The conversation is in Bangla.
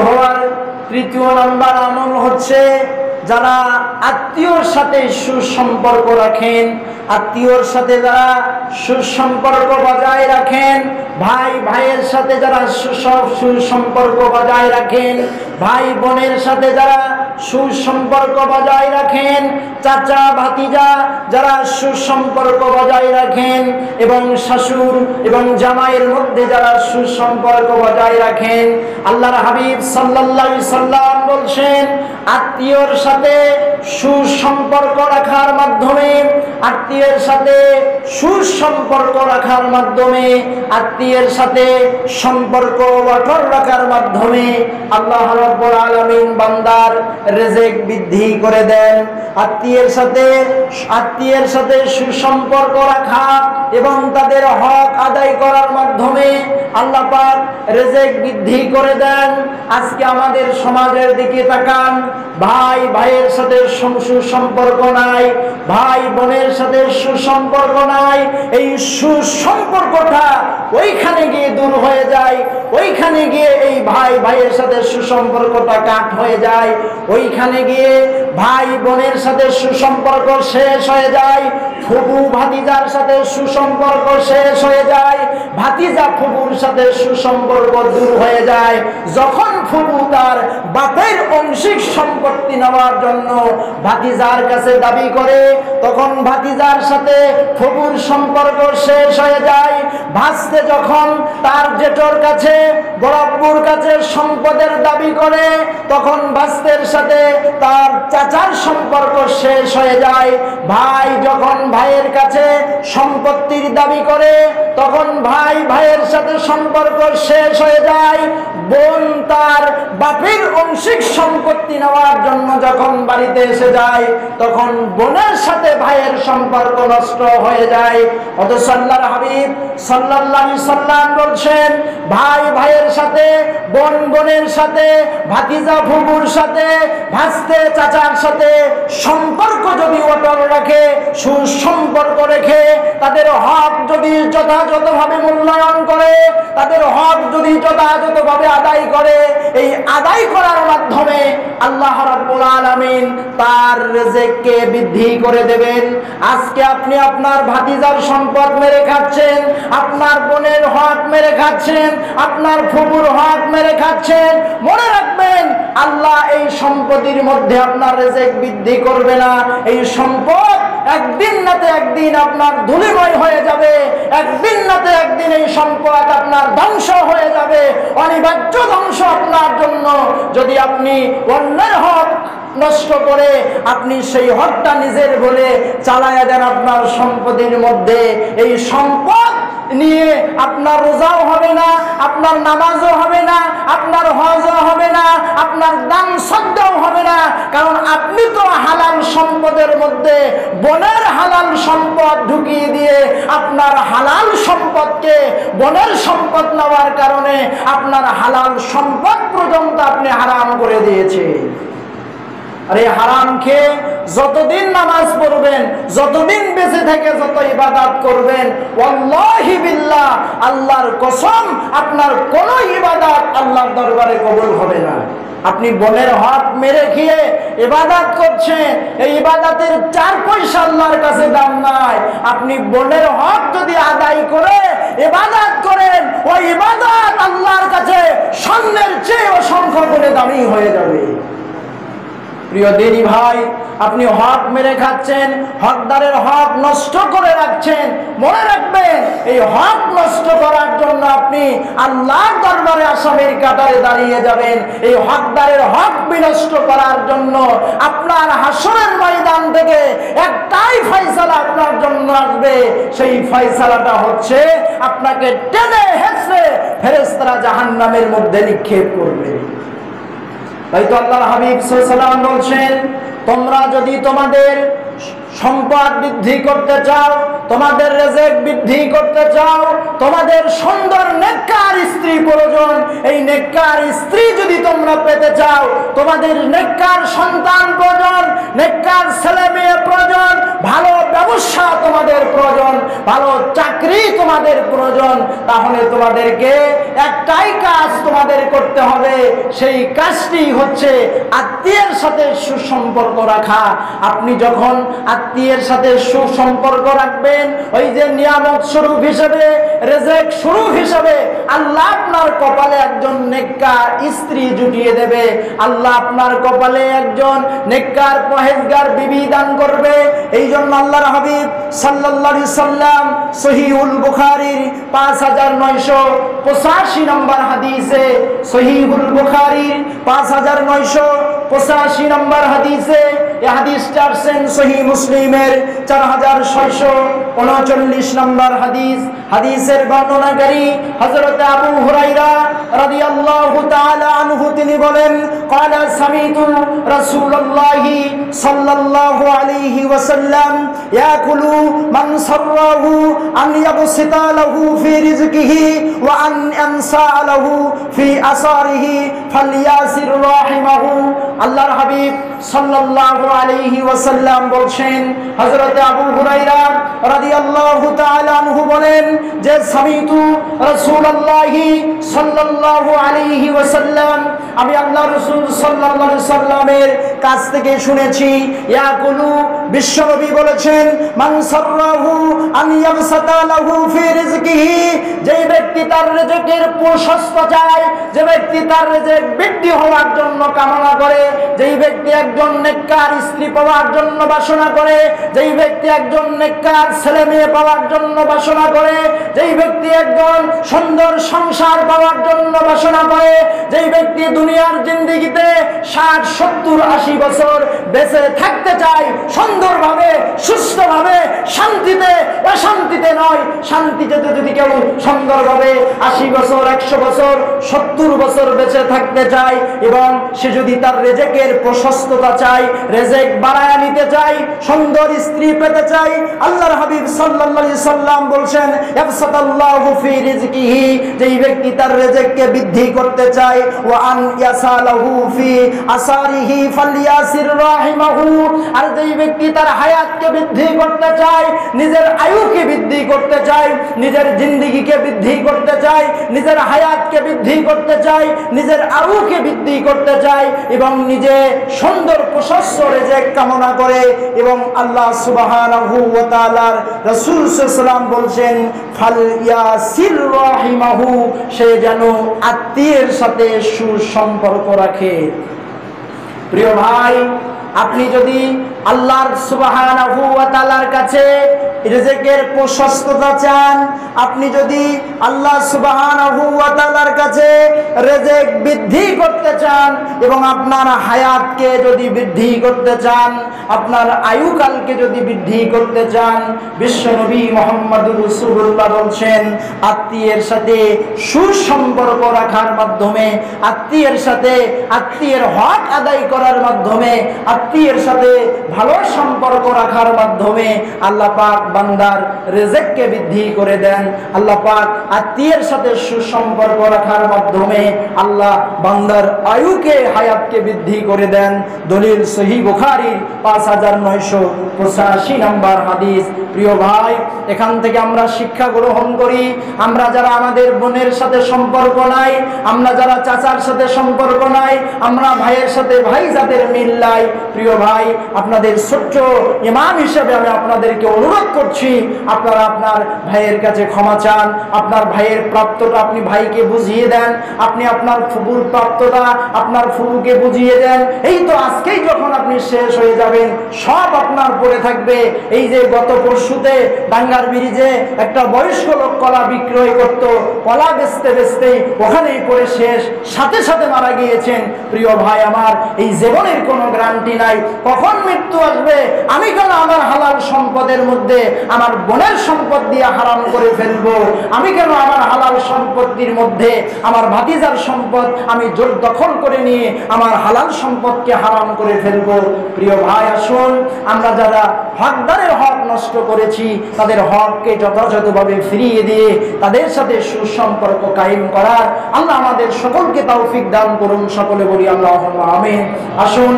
হওয়ার তৃতীয় নাম্বার আমল হচ্ছে যারা আত্মীয়র সাথে সুসম্পর্ক রাখেন, আত্মীয়র সাথে যারা সুসম্পর্ক বজায় রাখেন, ভাই ভাইয়ের সাথে যারা সুসম্পর্ক বজায় রাখেন, ভাই বোনের সাথে যারা সুসম্পর্ক বজায় রাখেন, চাচা ভাতিজা যারা সুসম্পর্ক বজায় রাখেন, এবং শাশুর এবং জামাইয়ের মধ্যে যারা সুসম্পর্ক বজায় রাখেন, আল্লাহর হাবিব সাল্লাল্লাহু আলাইহি সাল্লাম বলছেন আত্মীয়র সাথে সুসম্পর্ক রাখার মাধ্যমে, আত্মীয়ের সাথে সুসম্পর্ক রাখার মাধ্যমে, আত্মীয়ের সাথে সম্পর্ক অটল রাখার মাধ্যমে আল্লাহ রাব্বুল আলামিন বান্দার রিজিক বৃদ্ধি করে দেন। আত্মীয়ের সাথে সুসম্পর্ক রাখা এবং তাদের হক আদায় করার মাধ্যমে আল্লাহ পাক রিজিক বৃদ্ধি করে দেন। আজকে আমাদের সমাজের দিকে তাকান, ভাই ভাইয়ের সাথে সুসম্পর্ক নাই, ভাই বোনের সাথে সুসম্পর্ক নাই। এই সুসম্পর্কটা ওইখানে গিয়ে দূর হয়ে যায়, ওইখানে গিয়ে এই ভাই ভাইয়ের সাথে সুসম্পর্কটা কাট হয়ে যায়, ওইখানে গিয়ে ভাই বোনের সাথে সুসম্পর্ক শেষ হয়ে যায়, ফুফু ভাতিজার সাথে সুসম্পর্ক শেষ হয়ে যায়, ভাতিজা ফুফুর সাথে সুসম্পর্ক দূর হয়ে যায়। যখন ফুফু তার বাপের আংশিক সম্পত্তি নেওয়ার জন্য ভাতিজার কাছে দাবি করে, তখন ভাতিজার সাথে ফুফুর সম্পর্ক শেষ হয়ে যায়। ভাসতে যখন তার জেঠোর কাছে বড় আব্বুর কাছে সম্পদের দাবি করে, তখন ভাস্তের সাথে তার চাচার সম্পর্ক শেষ হয়ে যায়। ভাই যখন ভাইয়ের কাছে সম্পত্তির দাবি করে, তখন ভাই ভাইয়ের সাথে সম্পর্ক শেষ হয়ে যায়। বোন তার বাপের আংশিক সম্পত্তি নেওয়ার জন্য যখন বাড়িতে এসে যায়, তখন বোনের সাথে ভাইয়ের সম্পর্ক নষ্ট হয়ে যায়। অথচ আল্লাহর হাবিব সাল্লাল্লাহু আলাইহি সাল্লাম বলছেন ভাই ভাইয়ের সাথে, বোন বোনের সাথে, ভাতিজা ফুফুর সাথে, ভাস্তে চাচার সাথে সম্পর্ক যদি অটল রাখে, সুসম্পর্ক রেখে তাদের হক যদি যথাযথভাবে মূল্যায়ন করে, তাদের হক যদি যথাযথভাবে আদায় করে, এই আদায় করার মাধ্যমে আল্লাহ রাব্বুল আলামিন তার রিজিককে বৃদ্ধি করে দেবেন। আজকে আপনি আপনার ভাতিজার সম্পদ মেরে খাচ্ছেন, আপনার বোনের হক মেরে খাচ্ছেন, আপনার ফুফুর হক মেরে খাচ্ছেন। মনে রাখবেন আল্লাহ এই সম্পদের মধ্যে আপনার রিজিক বৃদ্ধি করবে না। এই সম্পদ একদিন নাতে একদিন আপনার ধুলিময় হয়ে যাবে, একদিন নাতে একদিন এই সম্পদ আপনার ধ্বংস হয়ে যাবে, অনিবার্য ধ্বংস আপনার জন্য। যদি আপনি অন্যের হক নষ্ট করে আপনি সেই হকটা নিজের বলে চালায়া দেন আপনার সম্পদের মধ্যে, এই সম্পদ নিয়ে আপনার রোজাও হবে না, আপনার নামাজও হবে না, আপনার হজও হবে না, আপনার দান সদ্দাও হবে না। কারণ আপনি তো হালাল সম্পদের মধ্যে বোনের হালাল সম্পদ ঢুকিয়ে দিয়ে আপনার হালাল সম্পদকে বোনের সম্পদ নেওয়ার কারণে আপনার হালাল সম্পদ পর্যন্ত আপনি হারাম করে দিয়েছেন। আর এই হারাম খেয়ে যতদিন নামাজ পড়বেন, যতদিন বেঁচে থেকে যত ইবাদত করবেন, ওয়াল্লাহি বিল্লাহ আল্লাহর কসম আপনার কোন ইবাদত আল্লাহর দরবারে কবুল হবে না। আপনি বোনের হক মেরে খেয়ে ইবাদত করছেন, এই ইবাদতের 4 পয়সা আল্লাহর কাছে দাম নাই। আপনি বোনের হক যদি আদায় করে ইবাদত করেন, ওই ইবাদত আল্লাহর কাছে স্বর্ণের চেয়ে অসংখ্য গুণে দামি হয়ে যাবে। প্রিয় দিনী ভাই, আপনি হক মেরে খাচ্ছেন, হকদারের হক নষ্ট করে রাখছেন। মনে রাখবেন এই হক নষ্ট করার জন্য আপনি আল্লাহর দরবারে আসামির কাতারে দাঁড়িয়ে যাবেন। এই হকদারের হক বিনষ্ট করার জন্য আপনার হাসরের ময়দান থেকে একটাই ফয়সালা আপনার জন্য আসবে। সেই ফয়সালাটা হচ্ছে আপনাকে টেনে হেঁচড়ে ফেরেশতারা জাহান্নামের মধ্যে নিক্ষেপ করবে। তাই তো আল্লাহর হাবিব সাল্লাল্লাহু আলাইহি ওয়াসাল্লাম বলছেন, তোমরা যদি তোমাদের সম্পদ বৃদ্ধি করতে চাও, তোমাদের রিজিক বৃদ্ধি করতে চাও, তোমাদের সুন্দর নেককার স্ত্রী প্রয়োজন। এই নেককার স্ত্রী যদি তোমরা পেতে চাও, তোমাদের নেককার সন্তান প্রয়োজন, নেককার ছেলে মেয়ে প্রয়োজন, ভালো ব্যবসা তোমাদের প্রয়োজন, ভালো চাকরি তোমাদের প্রয়োজন, তাহলে তোমাদেরকে একটাই কাজ তোমাদের করতে হবে, সেই কাজটি হচ্ছে আত্মীয়ের সাথে সুসম্পর্ক রাখা। আপনি যখন আত্মীয়ের সাথে সুসম্পর্ক রাখবেন, ওই যে নিয়ামত স্বরূপ হিসেবে, রিজিক স্বরূপ হিসেবে আল্লাহ আপনার কপালে একজন নেককার স্ত্রী জুটিয়ে দেবে, আল্লাহ আপনার কপালে একজন নেককার পরহেজগার বিবি দান করবে। এই জন্য আল্লাহর হাবিব সাল্লাল্লাহু আলাইহি সাল্লাম সহিহুল বুখারীর 5985 নম্বর হাদিসে, সহিহুল বুখারীর 5985 নম্বর হাদিসে, এই হাদিসটা আসছেন সহিহ মুসলিমের 4639 নম্বর হাদিস। হাদিসের বর্ণনাকারী হযরত আবু হুরায়রা রাদিয়াল্লাহু তাআলা আনহু তিনি বলেন, ক্বালা সামিতু রাসূলুল্লাহি সাল্লাল্লাহু আলাইহি ওয়াসাল্লাম ইয়াকুলু মান সাররাহু আন ইয়াবসিতা লাহু ফি রিজকিহি ওয়া আন ইয়ানসা লাহু ফি আসারিহি ফালইয়াসির রাহিমাহু। আল্লাহর হাবিব সাল্লাল্লাহু আলাইহি ওয়াসাল্লাম বলছেন, হযরত আবু হুরায়রা রাদিয়াল্লাহু তাআলা আনহু বলেন যে সামিতু রাসূলুল্লাহি সাল্লাল্লাহু আলাইহি ওয়াসাল্লাম, আমি আল্লাহর রাসূল সাল্লাল্লাহু আলাইহি সাল্লামের কাছ থেকে শুনেছি, ইয়াকুলু বিশ্বনবী বলেছেন, মান সাররাহু আন ইয়াবসাতা লাহু ফি রিজকিহি, যে ব্যক্তি তার রিজকের প্রশস্ত চায়, যে ব্যক্তি তার রিজক বৃদ্ধি হওয়ার জন্য কামনা করে, যেই ব্যক্তি একজন নেককার স্ত্রী পাওয়ার জন্য বাসনা করে, যেই ব্যক্তি একজন নেককার ছেলে মেয়ে পাওয়ার জন্য বাসনা করে, যেই ব্যক্তি একজন সুন্দর সংসার পাওয়ার জন্য বাসনা করে, যেই ব্যক্তি দুনিয়ার জিন্দেগিতে 60, 70, 80 বছর বেঁচে থাকতে চায় সুন্দরভাবে, সুস্থভাবে, শান্তিতে, অশান্তিতে নয়, শান্তিতে যদি কেউ সুন্দরভাবে 80 বছর, 100 বছর, 70 বছর বেঁচে থাকতে চায়, এবং সে যদি তার রিজকের প্রশস্ততা চায়, রিজক বাড়ায় নিতে চায়, সুন্দর স্ত্রী পেতে চায়, আল্লাহর হাবিব সাল্লাল্লাহু আলাইহি সাল্লাম বলছেন, ইয়াবসাতাল্লাহু ফি রিজকিহি, যেই ব্যক্তি তার রিজককে বৃদ্ধি করতে চায়, ওয়া আন ইয়াসালাহু ফি আসারিহি ফালইয়াসির রাহিমাহু, আর যেই ব্যক্তি তার হায়াতকে বৃদ্ধি করতে চায়, নিজের আয়ুকে বৃদ্ধি করতে চায়, নিজের জিন্দেগিকে বৃদ্ধি করতে চায়, নিজের হায়াতকে বৃদ্ধি করতে চায়, নিজের আয়ুকে বৃদ্ধি করতে চায়, এবং নিজে সুন্দর প্রশস্ত রিজক কামনা করে, এবং আল্লাহ সুবহানাহু ওয়া তাআলার রাসূল সাল্লাল্লাহু আলাইহি ওয়াসাল্লাম বলছেন, ফালইয়াসির রাহিমাহু, সে যেন আত্মীয়ের সাথে সুসম্পর্ক রাখে। প্রিয় ভাই, আপনি যদি আল্লাহর সুবহানাহু ওয়া তাআলার কাছে রিজকের প্রশস্ততা চান, আপনি যদি আল্লাহ সুবহানাহু ওয়া তাআলার কাছে রিজক বৃদ্ধি করতে চান, এবং আপনার হায়াতকে যদি বৃদ্ধি করতে চান, আপনার আয়ুকালকে যদি বৃদ্ধি করতে চান, বিশ্বনবী মুহাম্মদুর রাসূলুল্লাহ বলছেন, আত্মীয়ের সাথে সুসম্পর্ক রাখার মাধ্যমে, আত্মীয়ের সাথে আত্মীয়ের হক আদায় করার মাধ্যমে, আত্মীয়ের সাথে ভালো সম্পর্ক রাখার মাধ্যমে আল্লাহ পাক বান্দার রিজককে বৃদ্ধি করে দেন। আল্লাহ পাক আত্মীয়ের সাথে সুসম্পর্ক রাখার মাধ্যমে আল্লাহ বান্দার আয়ুকে, হায়াতকে বৃদ্ধি করে দেন। দলিল সহিহ বুখারী 5985 নম্বর হাদিস। প্রিয় ভাই, এখান থেকে আমরা শিক্ষা গ্রহণ করি, আমরা যারা আমাদের বোনের সাথে সম্পর্ক নাই, আমরা যারা চাচার সাথে সম্পর্ক নাই, আমরা ভাইয়ের সাথে ভাইজাতের মিল নাই, প্রিয় ভাই, আপনাদের ছোট্ট ইমাম হিসেবে আমি আপনাদেরকে অনুরোধ করছি, আপনারা আপনার ভাইয়ের কাছে ক্ষমা চান, আপনার ভাইয়ের প্রাপ্তটা আপনি ভাইকে বুঝিয়ে দেন, আপনি আপনার ফুফুর প্রাপ্তটা আপনার ফুফুকে বুঝিয়ে দেন। এই তো আজকেই যখন আপনি শেষ হয়ে যাবেন, সব আপনার পড়ে থাকবে। এই যে গত পরশুতে ডাঙ্গার ব্রিজে একটা বয়স্ক লোক কলা বিক্রয় করত, কলা বেচতে বেচতে ওখানেই পড়ে শেষ, সাথে সাথে মারা গিয়েছেন। প্রিয় ভাই আমার, এই জীবনের কোনো গ্যারান্টি নাই, কখন মৃত্যু মৃত্যু আসবে, আমি কেন আমার হালাল সম্পদের মধ্যে আমার বোনের সম্পদ দিয়ে হারাম করে ফেলবো? আমি কেন আমার হালাল সম্পত্তির মধ্যে আমার ভাতিজার সম্পদ আমি জোর দখল করে নিয়ে আমার হালাল সম্পদকে হারাম করে ফেলবো? প্রিয় ভাই, আসুন আমরা যারা হকদারের হক নষ্ট করেছি তাদের হককে যথাযথভাবে ফিরিয়ে দিয়ে তাদের সাথে সুসম্পর্ক কায়েম করার আল্লাহ আমাদের সকলকে তৌফিক দান করুন। সকলে বলি আল্লাহুম্মা আমিন। আসুন